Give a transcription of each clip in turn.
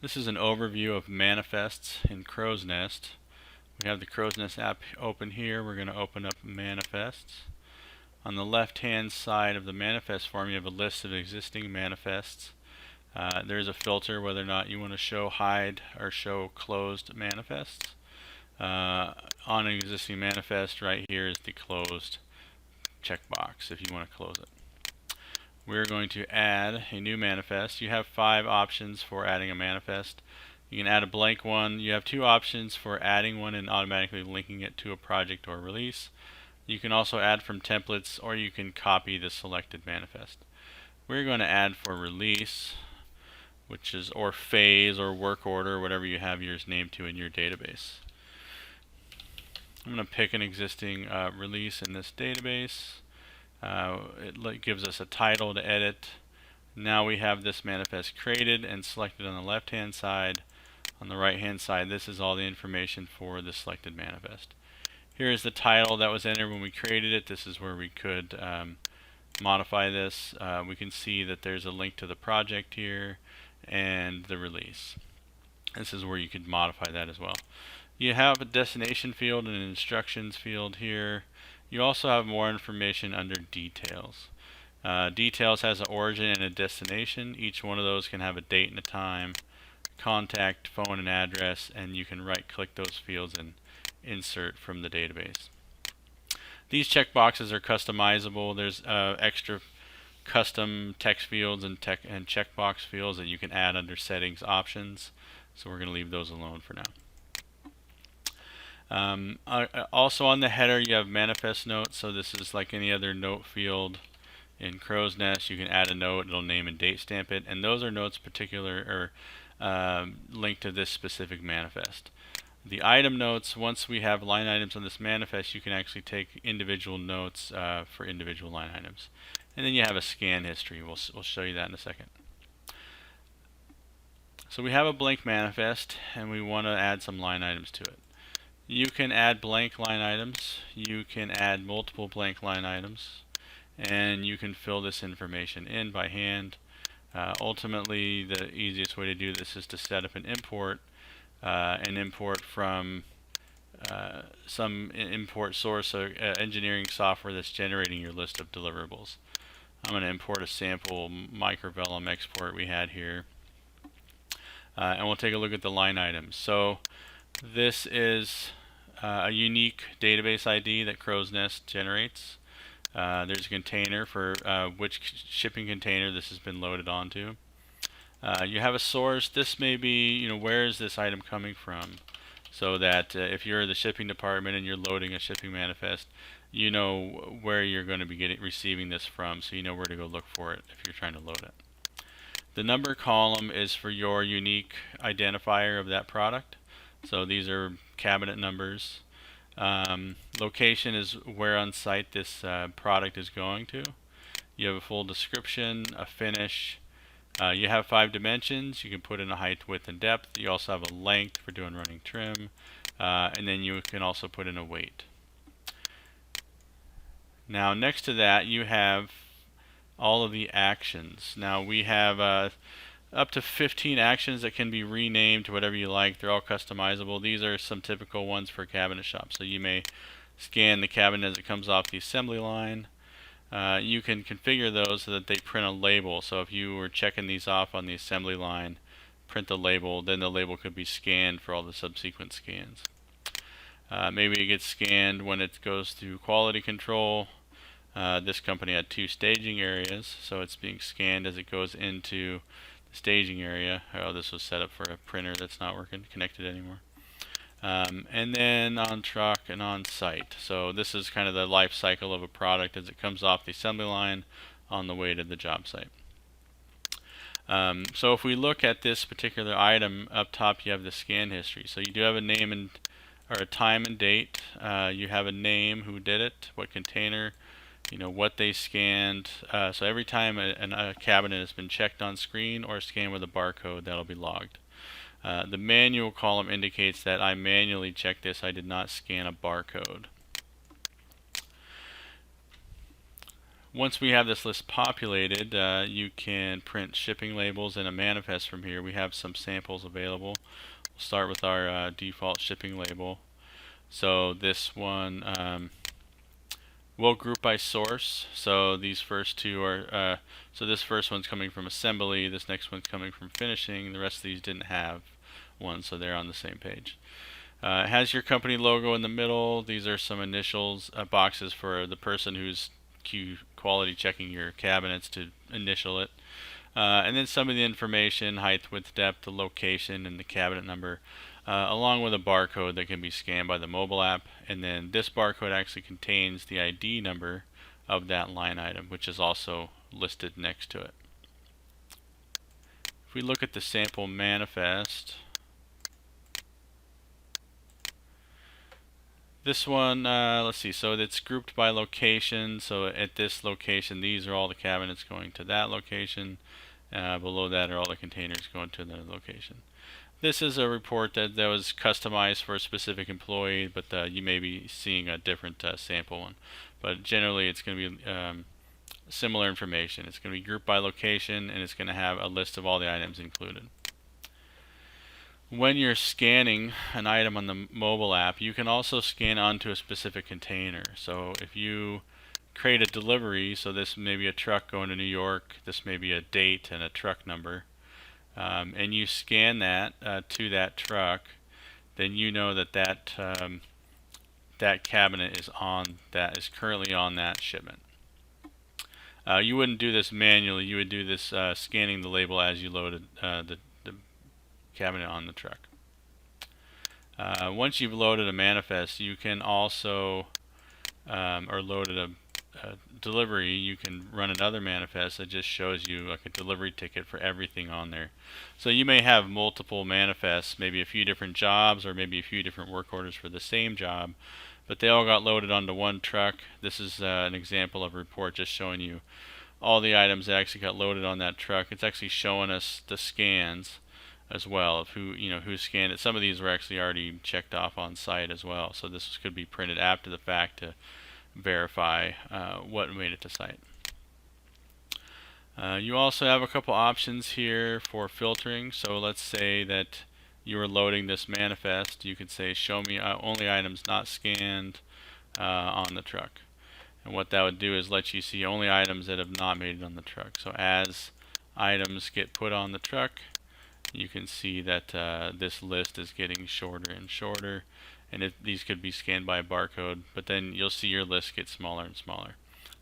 This is an overview of manifests in Crow's Nest. We have the Crow's Nest app open here. We're going to open up manifests. On the left hand side of the manifest form you have a list of existing manifests. There's a filter whether or not you want to show hide or show closed manifests. On an existing manifest right here is the closed checkbox if you want to close it. We're going to add a new manifest. You have 5 options for adding a manifest. You can add a blank one. You have 2 options for adding one and automatically linking it to a project or release. You can also add from templates, or you can copy the selected manifest. We're going to add for release, which is or phase or work order, whatever you have yours named to in your database. I'm going to pick an existing release in this database. It gives us a title to edit. Now we have this manifest created and selected on the left hand side. On the right hand side, this is all the information for the selected manifest. Here is the title that was entered when we created it. This is where we could modify this. We can see that there's a link to the project here and the release. This is where you could modify that as well. You have a destination field and an instructions field here. You also have more information under details. Details has an origin and a destination. Each one of those can have a date and a time, contact, phone, and address, and you can right click those fields and insert from the database. These checkboxes are customizable. There's extra custom text fields and checkbox fields that you can add under settings options, so we're going to leave those alone for now. Also on the header you have manifest notes, so this is like any other note field in Crow's Nest. You can add a note, it'll name and date stamp it, and those are notes particular or linked to this specific manifest. The item notes, once we have line items on this manifest, you can actually take individual notes for individual line items. And then you have a scan history. We'll show you that in a second. So we have a blank manifest and we want to add some line items to it. You can add blank line items, you can add multiple blank line items, and you can fill this information in by hand. Ultimately, the easiest way to do this is to set up an import from some import source or engineering software that's generating your list of deliverables. I'm going to import a sample microvellum export we had here, and we'll take a look at the line items. So this is a unique database ID that Crow's Nest generates. There's a container for which shipping container this has been loaded onto. You have a source. This may be, where is this item coming from? So that if you're the shipping department and you're loading a shipping manifest, you know where you're going to be receiving this from, so you know where to go look for it if you're trying to load it. The number column is for your unique identifier of that product. So these are cabinet numbers. Location is where on site this product is going to. You have a full description, a finish. You have 5 dimensions. You can put in a height, width, and depth. You also have a length for doing running trim. And then you can also put in a weight. Now next to that you have all of the actions. Now we have up to 15 actions that can be renamed to whatever you like. They're all customizable. These are some typical ones for cabinet shop. So you may scan the cabinet as it comes off the assembly line. You can configure those so that they print a label. So if you were checking these off on the assembly line, print the label, then the label could be scanned for all the subsequent scans. Maybe it gets scanned when it goes through quality control. This company had 2 staging areas, so it's being scanned as it goes into the staging area. Oh, this was set up for a printer that's not connected anymore. And then on truck and on site. So this is kind of the life cycle of a product as it comes off the assembly line on the way to the job site. So if we look at this particular item, up top you have the scan history. So you do have a name or a time and date. You have a name, who did it, what container, what they scanned. So every time a cabinet has been checked on screen or scanned with a barcode, that'll be logged. The manual column indicates that I manually checked this. I did not scan a barcode. Once we have this list populated, you can print shipping labels and a manifest from here. We have some samples available. We'll start with our default shipping label. So this one we'll group by source. So these first two are, so this first one's coming from assembly, this next one's coming from finishing, the rest of these didn't have one, so they're on the same page. It has your company logo in the middle. These are some initials, boxes for the person who's quality checking your cabinets to initial it. And then some of the information, height, width, depth, the location, and the cabinet number, along with a barcode that can be scanned by the mobile app. And then this barcode actually contains the ID number of that line item, which is also listed next to it. If we look at the sample manifest, this one, let's see, so it's grouped by location. So at this location, these are all the cabinets going to that location. Below that are all the containers going to another location. This is a report that was customized for a specific employee, but you may be seeing a different sample one. But generally, it's going to be similar information. It's going to be grouped by location, and it's going to have a list of all the items included. When you're scanning an item on the mobile app, you can also scan onto a specific container. So if you create a delivery, so this may be a truck going to New York, this may be a date and a truck number, and you scan that to that truck, then you know that that cabinet is currently on that shipment. You wouldn't do this manually. You would do this scanning the label as you loaded the cabinet on the truck. Once you've loaded a manifest, you can also, or loaded a delivery, you can run another manifest that just shows you like a delivery ticket for everything on there. So you may have multiple manifests, maybe a few different jobs or maybe a few different work orders for the same job, but they all got loaded onto one truck. This is an example of a report just showing you all the items that actually got loaded on that truck. It's actually showing us the scans as well of who scanned it. Some of these were actually already checked off on site as well, so this could be printed after the fact to verify what made it to site. You also have a couple options here for filtering. So let's say that you are loading this manifest. You could say show me only items not scanned on the truck, and what that would do is let you see only items that have not made it on the truck. So as items get put on the truck, you can see that this list is getting shorter and shorter, and these could be scanned by a barcode, but then you'll see your list get smaller and smaller.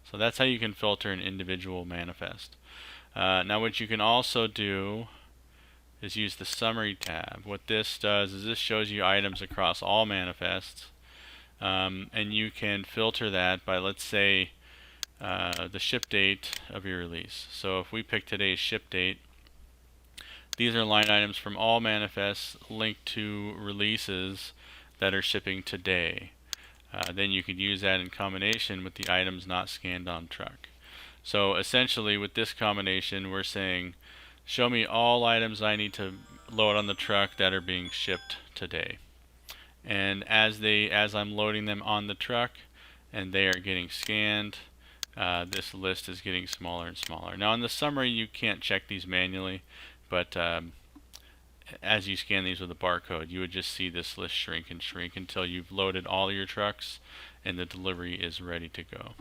So that's how you can filter an individual manifest. Now what you can also do is use the summary tab. What this does is this shows you items across all manifests, and you can filter that by, let's say, the ship date of your release. So if we pick today's ship date, these are line items from all manifests linked to releases that are shipping today. Then you could use that in combination with the items not scanned on truck. So essentially with this combination, we're saying show me all items I need to load on the truck that are being shipped today. And as I'm loading them on the truck and they are getting scanned, this list is getting smaller and smaller. Now in the summary you can't check these manually, but as you scan these with a barcode, you would just see this list shrink and shrink until you've loaded all your trucks and the delivery is ready to go.